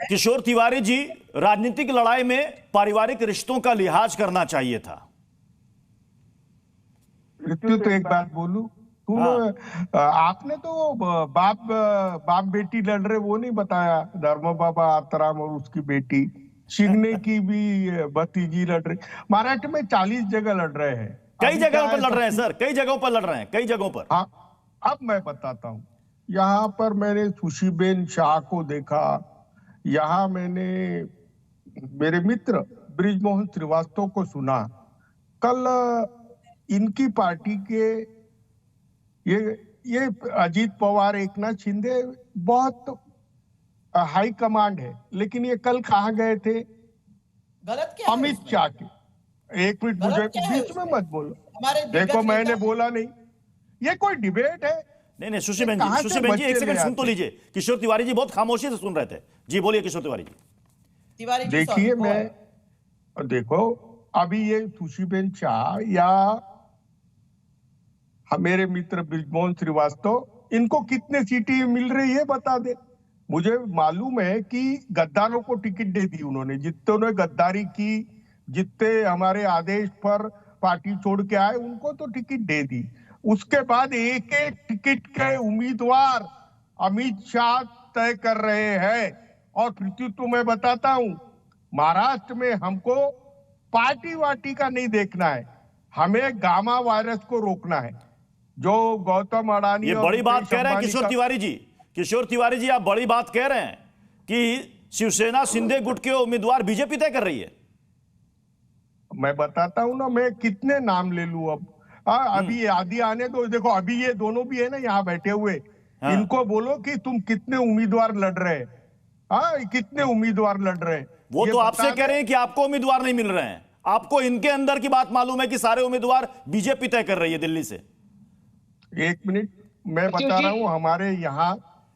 किशोर तिवारी जी, राजनीतिक लड़ाई में पारिवारिक रिश्तों का लिहाज करना चाहिए था। तो एक बात बोलूं, आपने तो बाप बेटी लड़ रहे वो नहीं बताया। धर्म बाबा आत्राम और उसकी बेटी शिगने की भी भतीजी लड़ रही। महाराष्ट्र में 40 जगह लड़ रहे हैं, कई जगहों पर लड़ रहे हैं सर, कई जगहों पर लड़ रहे हैं, कई जगहों पर। हाँ, अब मैं बताता हूँ। यहाँ पर मैंने सुशीबेन शाह को देखा, यहाँ मैंने मेरे मित्र ब्रिजमोहन श्रीवास्तव को सुना। कल इनकी पार्टी के ये अजीत पवार, एकनाथ शिंदे बहुत हाई कमांड है, लेकिन ये कल कहाँ गए थे? गलत क्या अमित शाह के। एक मिनट, मुझे बीच में मत बोलो। देखो, मैंने बोला नहीं, ये कोई डिबेट है? नहीं, सुशीबेन जी एक सेकंड सुन तो लीजिए। किशोर तिवारी जी बहुत खामोशी से सुन रहे थे। जी बोलिए किशोर तिवारी जी। देखिए, मैं देखो अभी ये सुशीबेन शाह या मेरे मित्र ब्रिजमोहन श्रीवास्तव, इनको कितने सीटें मिल रही है बता दे। मुझे मालूम है कि गद्दारों को टिकट दे दी उन्होंने, जितने गद्दारी की, जितने हमारे आदेश पर पार्टी छोड़ के आए, उनको तो टिकट दे दी। उसके बाद एक एक टिकट के उम्मीदवार अमित शाह तय कर रहे हैं। और पृथ्वी, तो मैं बताता हूं, महाराष्ट्र में हमको पार्टी वार्टी का नहीं देखना है, हमें गामा वायरस को रोकना है। जो गौतम अडानी, ये बड़ी बात कह रहे हैं किशोर तिवारी जी। किशोर तिवारी जी, आप बड़ी बात कह रहे हैं कि शिवसेना शिंदे गुट के उम्मीदवार बीजेपी तय कर रही है। मैं बताता हूं ना, मैं कितने नाम ले लूं अब। अभी आदि आने दो। देखो, अभी ये दोनों भी है ना यहाँ बैठे हुए, इनको बोलो कि तुम कितने उम्मीदवार लड़ रहे हैं। कितने उम्मीदवार लड़ रहे हैं? वो तो आपसे कह रहे हैं कि आपको उम्मीदवार नहीं मिल रहे हैं। आपको इनके अंदर की बात मालूम है कि सारे उम्मीदवार बीजेपी तय कर रही है दिल्ली से। एक मिनट, मैं बता रहा हूं।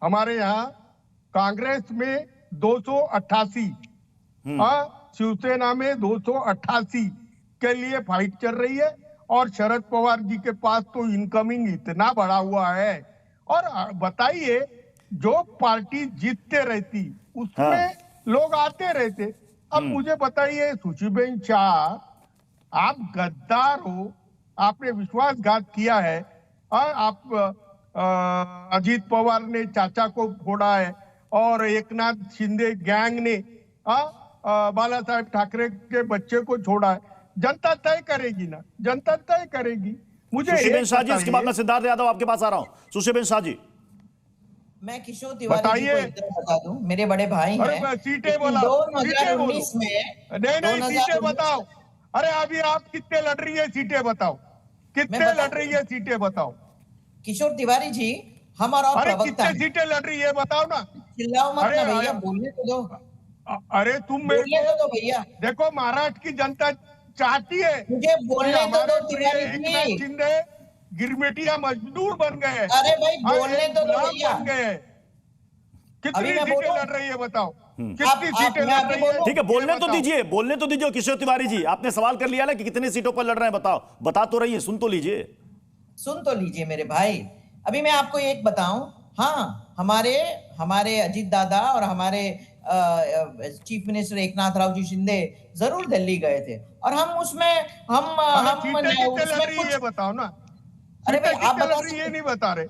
हमारे यहाँ कांग्रेस में 288, शिवसेना में 288 के लिए फाइट चल रही है। और शरद पवार जी के पास तो इनकमिंग इतना बढ़ा हुआ है। और बताइए, जो पार्टी जीतते रहती उसमें लोग आते रहते। अब मुझे बताइए, सुशीबेन शाह, आप गद्दार हो, आपने विश्वासघात किया है। आप अजीत पवार ने चाचा को फोड़ा है, और एकनाथ शिंदे गैंग ने बाला साहेब ठाकरे के बच्चे को छोड़ा है। जनता तय करेगी ना, जनता तय करेगी। मुझे सुशीबेन शाह जी, इसके बाद मैं सिद्धार्थ यादव आपके पास आ रहा हूं। सुशीबेन शाह जी, मैं किशोर तिवारी जी को इतना बता दूं, मेरे बड़े भाई हैं। सीटें बोला, 2019 में नहीं सीटें बताओ। अरे अभी आप कितने लड़ रही है, सीटें बताओ। कितने लड़ रही है, सीटें बताओ। किशोर तिवारी जी, हमारा प्रवक्ता कितने सीटें लड़ रही है बताओ ना। चिल्लाओ मत ना भैया, बोलने तो दो। अरे तुम बोलने तो दो भैया। देखो, महाराष्ट्र की जनता चाहती है, मुझे बोलने तो दो तिवारी जी। शिंदे गिरमेटिया मजदूर बन गए। अरे भाई, बोलने तो दो भैया। कितनी सीटें लड़ रही है बताओ, कितनी सीटें लड़ रही है? ठीक है, बोलने तो दीजिए, बोलने तो दीजिए। किशोर तिवारी जी, आपने सवाल कर लिया ना कि कितनी सीटों पर लड़ रहे हैं, बताओ। बता तो रही है, सुन तो लीजिए। सुन तो लीजिए मेरे भाई। अभी मैं आपको एक बताऊं, हाँ, हमारे अजीत दादा और हमारे चीफ मिनिस्टर एकनाथ राव जी शिंदे जरूर दिल्ली गए थे, और हम उसमें कुछ बताओ ना। अरे भाई, आप बता रही ये नहीं बता रहे।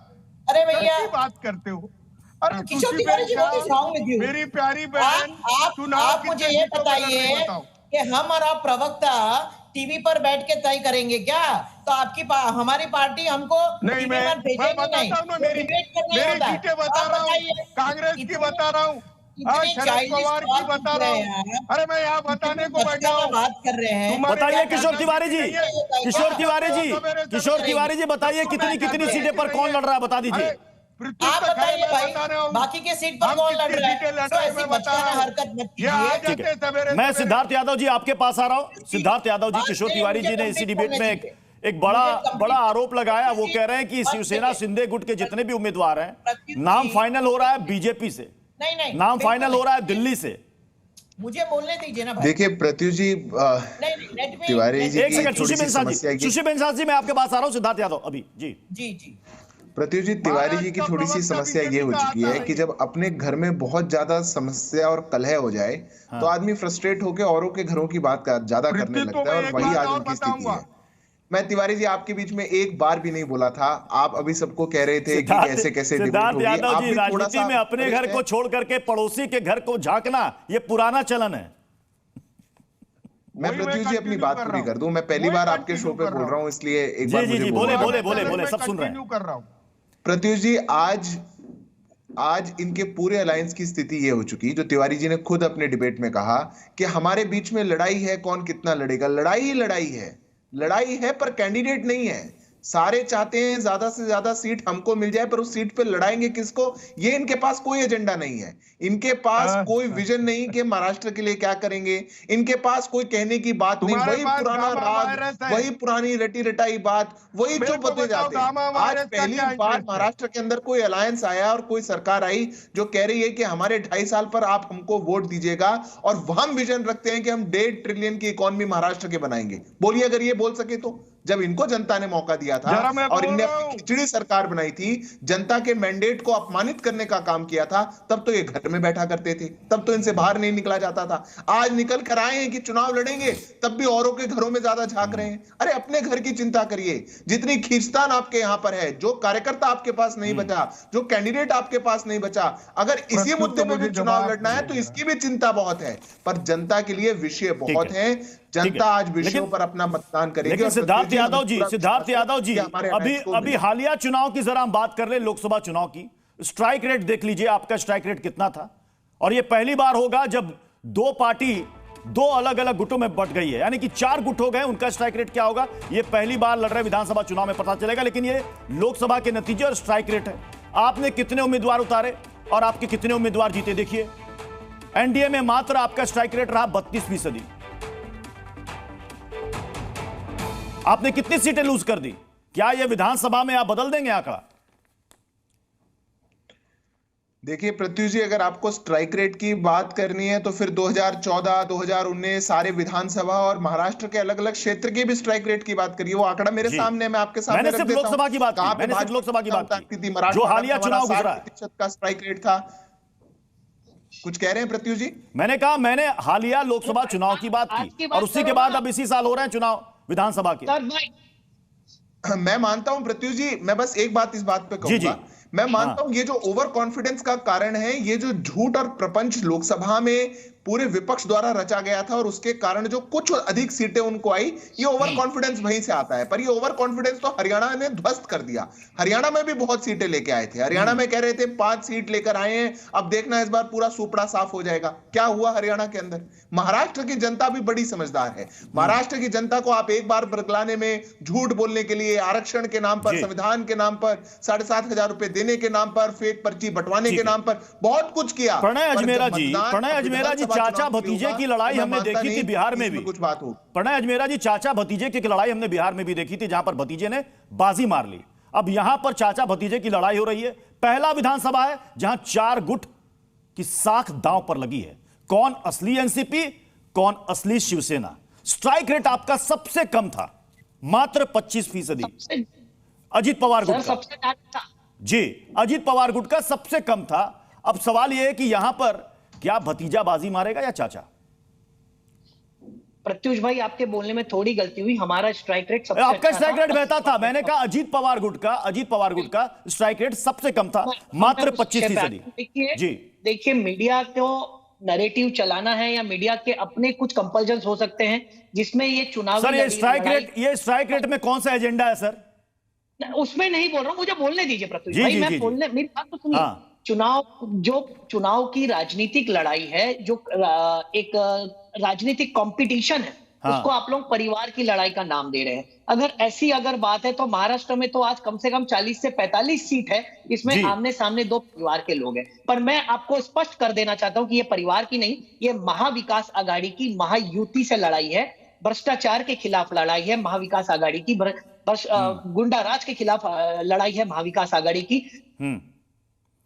अरे भैया, बात करते हो। अरे किशोर तिवारी जी, मेरी प्यारी बहन, आप मुझे ये बताइए कि हम और आप प्रवक्ता टीवी पर बैठ के तय करेंगे क्या? तो हमारी पार्टी हमको नहीं, मैं बताता हूँ ना, मेरी सीटें बता रहा हूँ, कांग्रेस की बता रहा हूँ, शरद पवार की बता रहा हूँ। अरे मैं यहाँ बताने को बैठा हूँ, बात कर रहे हैं। बताइए किशोर तिवारी जी, किशोर तिवारी जी बताइए, कितनी सीटें पर कौन लड़ रहा है, बता दीजिए। आप बताइए भाई, बाकी के सीट पर कौन लड़ रहा है? ऐसी बचकाना हरकत मत कीजिए। मैं सिद्धार्थ यादव जी आपके पास आ रहा हूं। सिद्धार्थ यादव जी, किशोर तिवारी जी ने इसी डिबेट में एक बड़ा आरोप लगाया। वो कह रहे हैं कि शिवसेना शिंदे गुट के जितने भी उम्मीदवार हैं, नाम फाइनल हो रहा है बीजेपी से, नाम फाइनल हो रहा है दिल्ली से। मुझे बोलने दीजिए ना भाई। देखिए प्रत्युष जी, तिवारी जी, एक सेकंड, सुशीबेन शाह जी, मैं आपके पास आ रहा हूं। सिद्धार्थ यादव अभी जी। प्रत्युष जी, तिवारी जी की थोड़ी सी समस्या ये हो चुकी है कि जब अपने घर में बहुत ज्यादा समस्या और कलह हो जाए तो आदमी फ्रस्ट्रेट होकर औरों के घरों की बात ज्यादा करने लगता है, और वही आज उनकी स्थिति है। मैं तिवारी जी आपके बीच में एक बार भी नहीं बोला था, आप अभी सबको कह रहे थे कि कैसे कैसे सिद्धार्थ यादव जी, राजनीति में अपने घर को छोड़ करके पड़ोसी के घर को झांकना ये पुराना चलन है। मैं प्रत्युष जी अपनी बात पूरी कर दूं, मैं पहली बार आपके शो पे बोल रहा हूं, इसलिए एक बार जी बोले सब सुन रहे हैं। प्रत्युष जी, आज इनके पूरे अलायंस की स्थिति ये हो चुकी, जो तिवारी जी ने खुद अपने डिबेट में कहा कि हमारे बीच में लड़ाई है, कौन कितना लड़ेगा। लड़ाई ही लड़ाई है पर कैंडिडेट नहीं है। सारे चाहते हैं ज्यादा से ज्यादा सीट हमको मिल जाए, पर उस सीट पे लड़ाएंगे किसको, ये इनके पास कोई एजेंडा नहीं है। इनके पास कोई विजन नहीं कि महाराष्ट्र के लिए क्या करेंगे। इनके पास कोई कहने की बात नहीं, वही पुराना राग, वही पुरानी रटी रटाई बात, वही चुप होते जाते हैं। आज पहली बार महाराष्ट्र के अंदर कोई अलायंस आया और कोई सरकार आई जो कह रही है कि हमारे 2.5 साल पर आप हमको वोट दीजिएगा और हम विजन रखते हैं कि हम 1.5 ट्रिलियन की इकोनॉमी महाराष्ट्र के बनाएंगे। बोलिए, अगर ये बोल सके तो। जब इनको जनता ने मौका दिया था और इनने अपनी खिचड़ी सरकार बनाई थी, जनता के मैंडेट को अपमानित करने का काम किया था, तब तो ये घर में बैठा करते थे, तब तो इनसे बाहर नहीं निकला जाता था। आज निकल कर आए हैं कि चुनाव लड़ेंगे, तब भी औरों के घरों में ज्यादा झांक रहे हैं। अरे अपने घर की चिंता करिए। जितनी खींचतान आपके यहां पर है, जो कार्यकर्ता आपके पास नहीं बचा, जो कैंडिडेट आपके पास नहीं बचा, अगर इसी मुद्दे पर भी चुनाव लड़ना है तो इसकी भी चिंता बहुत है। पर जनता के लिए विषय बहुत है, जनता आज विषयों पर अपना मतदान करेगी। लेकिन सिद्धार्थ यादव जी अभी हालिया चुनाव की जरा हम बात कर ले, लोकसभा चुनाव की स्ट्राइक रेट देख लीजिए, आपका स्ट्राइक रेट कितना था। और यह पहली बार होगा जब दो पार्टी दो अलग अलग गुटों में बट गई है, यानी कि 4 गुट हो गए, उनका स्ट्राइक रेट क्या होगा यह पहली बार लड़ रहे विधानसभा चुनाव में पता चलेगा। लेकिन यह लोकसभा के नतीजे और स्ट्राइक रेट है। आपने कितने उम्मीदवार उतारे और आपके कितने उम्मीदवार जीते, देखिए। एनडीए में मात्र आपका स्ट्राइक रेट रहा 32%। आपने कितनी सीटें लूज कर दी? क्या यह विधानसभा में आप बदल देंगे आंकड़ा? देखिए प्रत्युष जी, अगर आपको स्ट्राइक रेट की बात करनी है तो फिर 2014, 2019 सारे विधानसभा और महाराष्ट्र के अलग अलग क्षेत्र के भी स्ट्राइक रेट की बात करिए। वो आंकड़ा मेरे सामने, मैं आपके सामने रख देता हूं। लोकसभा की बात की, मैंने सिर्फ लोकसभा की बात की, जो हालिया चुनाव गुजरा है 60% का स्ट्राइक रेट था। कुछ कह रहे हैं प्रत्युष जी? मैंने कहा मैंने हालिया लोकसभा चुनाव की बात की, और उसी के बाद अब इसी साल हो रहे हैं चुनाव विधानसभा के। मैं मानता हूं प्रत्युष जी, मैं बस एक बात इस बात पे कहूंगा, मैं मानता हूं ये जो ओवर कॉन्फिडेंस का कारण है, ये जो झूठ और प्रपंच लोकसभा में पूरे विपक्ष द्वारा रचा गया था और उसके कारण जो कुछ अधिक सीटें उनको आई, ये ओवर कॉन्फिडेंस वहीं से आता है। पर ये ओवर कॉन्फिडेंस तो हरियाणा ने ध्वस्त कर दिया। हरियाणा में भी बहुत सीटें लेके आए थे, हरियाणा में कह रहे थे 5 सीट लेकर आए हैं, अब देखना इस बार पूरा सुपड़ा साफ हो जाएगा। क्या हुआ हरियाणा के अंदर? महाराष्ट्र की जनता भी बड़ी समझदार है। महाराष्ट्र की जनता को आप एक बार बरगलाने में, झूठ बोलने के लिए, आरक्षण के नाम पर, संविधान के नाम पर, 7,500 रुपए देने के नाम पर, फेक पर्ची बंटवाने के नाम पर बहुत कुछ किया। प्रणय अजमेरा जी, चाचा भतीजे की लड़ाई हमने देखी थी बिहार में भी। कुछ बात हो, प्रणय अजमेरा जी, चाचा भतीजे की लड़ाई हमने बिहार में भी देखी थी, जहां पर भतीजे ने बाजी मार ली। अब यहां पर चाचा भतीजे की लड़ाई हो रही है। पहला विधानसभा है जहां 4 गुट की साख दांव पर लगी है। कौन असली एनसीपी, कौन असली शिवसेना। स्ट्राइक रेट आपका सबसे कम था, मात्र 25%। अजीत पवार गुट का, जी अजीत पवार गुट का सबसे कम था। अब सवाल यह है कि यहां पर क्या भतीजा बाजी मारेगा या चाचा? प्रत्युष भाई, आपके बोलने में थोड़ी गलती हुई। हमारा स्ट्राइक रेट सबसे आपका स्ट्राइक रेट बेहतर था। मैंने कहा अजीत पवार गुट का स्ट्राइक रेट सबसे कम था, मात्र 25%। देखिए, मीडिया को नैरेटिव चलाना है या मीडिया के अपने कुछ कंपल्जन्स हो सकते हैं जिसमें ये चुनाव। सर, ये स्ट्राइक रेट में कौन सा एजेंडा है सर? उसमें नहीं बोल रहा हूं, मुझे बोलने दीजिए प्रत्युष भाई, मैं बोलने, मेरी बात तो सुनिए। चुनाव की राजनीतिक लड़ाई है, जो एक राजनीतिक कंपटीशन है, उसको आप लोग परिवार की लड़ाई का नाम दे रहे हैं। अगर बात है तो महाराष्ट्र में तो आज कम से कम 40 से 45 सीट है, इसमें आमने सामने 2 परिवार के लोग हैं। पर मैं आपको स्पष्ट कर देना चाहता हूं कि ये परिवार की नहीं, ये महाविकास आघाड़ी की महायुति से लड़ाई है। भ्रष्टाचार के खिलाफ लड़ाई है महाविकास आघाड़ी की, गुंडा राज के खिलाफ लड़ाई है महाविकास आघाड़ी की,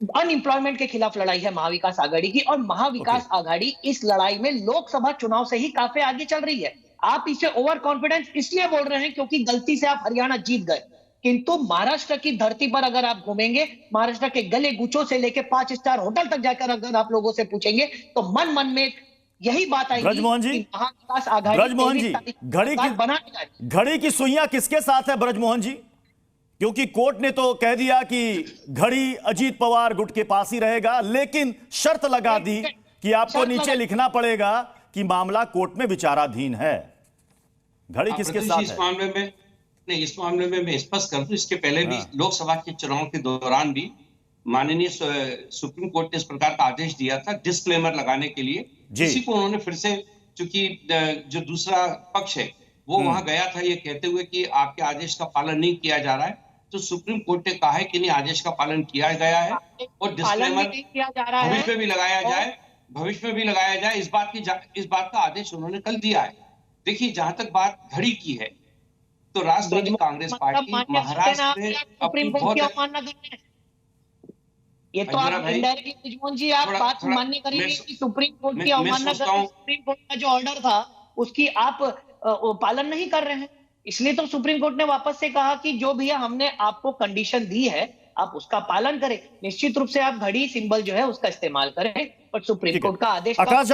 अनएम्प्लॉयमेंट के खिलाफ लड़ाई है महाविकास आघाड़ी की। और महाविकास आघाड़ी इस लड़ाई में लोकसभा चुनाव से ही काफी आगे चल रही है। आप इसे ओवर कॉन्फिडेंस इसलिए बोल रहे हैं क्योंकि गलती से आप हरियाणा जीत गए, किंतु महाराष्ट्र की धरती पर अगर आप घूमेंगे, महाराष्ट्र के गले गुचों से लेकर 5 स्टार होटल तक जाकर अगर आप लोगों से पूछेंगे तो मन मन में यही बात आएगी ब्रजमोहन जी, कि महाविकास आघाड़ी ब्रजमोहन जी, घड़ी की सुइयां किसके साथ है ब्रजमोहन जी? क्योंकि कोर्ट ने तो कह दिया कि घड़ी अजीत पवार गुट के पास ही रहेगा, लेकिन शर्त लगा दी कि आपको नीचे लिखना पड़ेगा कि मामला कोर्ट में विचाराधीन है। घड़ी किसके साथ है? इस मामले में मैं स्पष्ट कर दूं, इसके पहले भी लोकसभा के चुनाव के दौरान भी माननीय सुप्रीम कोर्ट ने इस प्रकार का आदेश दिया था डिस्क्लेमर लगाने के लिए। इसी को उन्होंने फिर से, चूंकि जो दूसरा पक्ष है वो वहां गया था ये कहते हुए कि आपके आदेश का पालन नहीं किया जा रहा है, तो सुप्रीम कोर्ट ने कहा है कि नहीं, आदेश का पालन किया गया है और डिस्क्लेमर भविष्य में भी लगाया जाए, इस बात का आदेश उन्होंने कल दिया है। देखिए, जहां तक बात घड़ी की है तो राष्ट्रवादी कांग्रेस पार्टी महाराष्ट्र में अपनी बहुत, ये तो आप इनडायरेक्टली ब्रजमोहन जी आप बात मान्य करेंगे कि सुप्रीम कोर्ट की अवमानना कर, सुप्रीम कोर्ट का जो ऑर्डर था उसकी आप पालन नहीं कर रहे हैं। इसलिए तो सुप्रीम कोर्ट ने वापस से कहा कि जो भैया हमने आपको कंडीशन दी है आप उसका पालन करें। निश्चित रूप से आप घड़ी सिंबल जो है उसका इस्तेमाल करें, पर सुप्रीम कोर्ट का आदेश। आकाश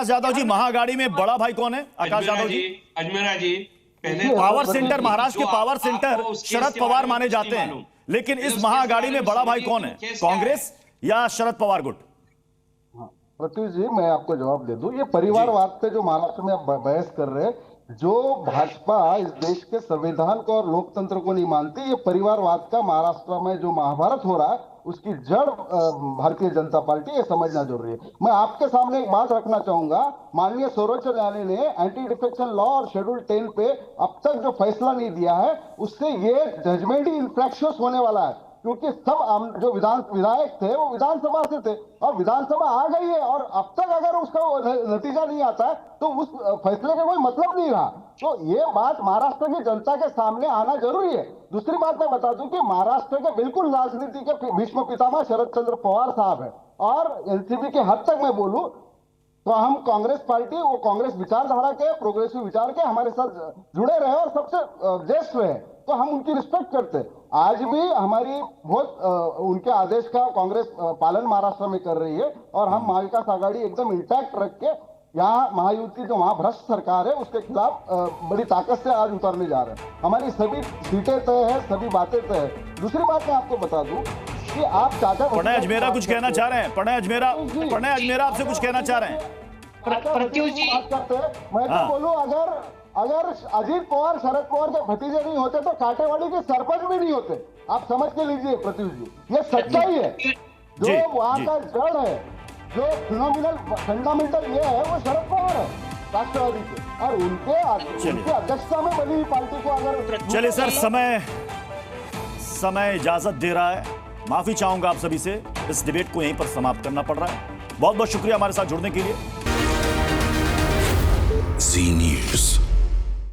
यादव जी, महागाड़ी में बड़ा भाई कौन है? आकाश यादव जी, अजमेरा जी, पावर सेंटर, महाराष्ट्र के पावर सेंटर शरद पवार माने जाते हैं, लेकिन इस महागाड़ी में बड़ा भाई कौन है? कांग्रेस या शरद पवार गुट? प्रत्युष जी, मैं आपको जवाब दे दूं। ये परिवारवाद पे जो महाराष्ट्र में आप बहस कर रहे हैं, जो भाजपा इस देश के संविधान को और लोकतंत्र को नहीं मानती, ये परिवारवाद का महाराष्ट्र में जो महाभारत हो रहा है उसकी जड़ भारतीय जनता पार्टी, ये समझना जरूरी है। मैं आपके सामने एक बात रखना चाहूंगा, माननीय सर्वोच्च न्यायालय ने एंटी डिफेक्शन लॉ और शेड्यूल 10 पे अब तक जो फैसला नहीं दिया है उससे ये जजमेंट ही इनफ्लेक्शियस होने वाला है, क्योंकि सब जो विधायक थे वो विधानसभा से थे और विधानसभा आ गई है और अब तक अगर उसका नतीजा नहीं आता है तो उस फैसले का कोई मतलब नहीं रहा। तो ये बात महाराष्ट्र की जनता के सामने आना जरूरी है। दूसरी बात मैं बता दूं कि महाराष्ट्र के बिल्कुल राजनीति के भीष्म पितामह शरद चंद्र पवार साहब है और एनसीपी के हद तक मैं बोलूं तो हम कांग्रेस पार्टी, वो कांग्रेस विचारधारा के, प्रोग्रेसिव विचार के हमारे साथ जुड़े रहे और सबसे ज्येष्ठ रहे, तो हम उनकी रिस्पेक्ट करते हैं। आज भी हमारी बहुत उनके आदेश का कांग्रेस पालन महाराष्ट्र में कर रही है और हम महाविकास आघाड़ी एकदम इंटैक्ट रख के यहाँ महायुति जो वहाँ भ्रष्ट सरकार है उसके खिलाफ बड़ी ताकत से आज उतरने जा रहे हैं। हमारी सभी सीटें तय है, सभी बातें तय है। दूसरी बात मैं आपको बता दूं कि आप चाचा प्रणय अजमेरा कुछ कहना चाह रहे हैं? प्रणय अजमेरा आपसे कुछ कहना चाह रहे हैं? प्रत्युष जी बात करते हैं, मैं तो बोलूं अगर अजीत पवार शरद पवार के भतीजे नहीं होते तो कांटेवाड़ी के सरपंच भी नहीं होते। आप समझ के लीजिए प्रत्युष जी, ये सच्चाई है। जो वहां का जड़ है, जो फंडामेंटल ये है वो शरद पवार है राष्ट्रवादी के, और उनके अध्यक्षता में बनी पार्टी को अगर चलिए सर, समय इजाजत दे रहा है। माफी चाहूंगा आप सभी से, इस डिबेट को यहीं पर समाप्त करना पड़ रहा है। बहुत बहुत शुक्रिया हमारे साथ जुड़ने के लिए। जी न्यूज़।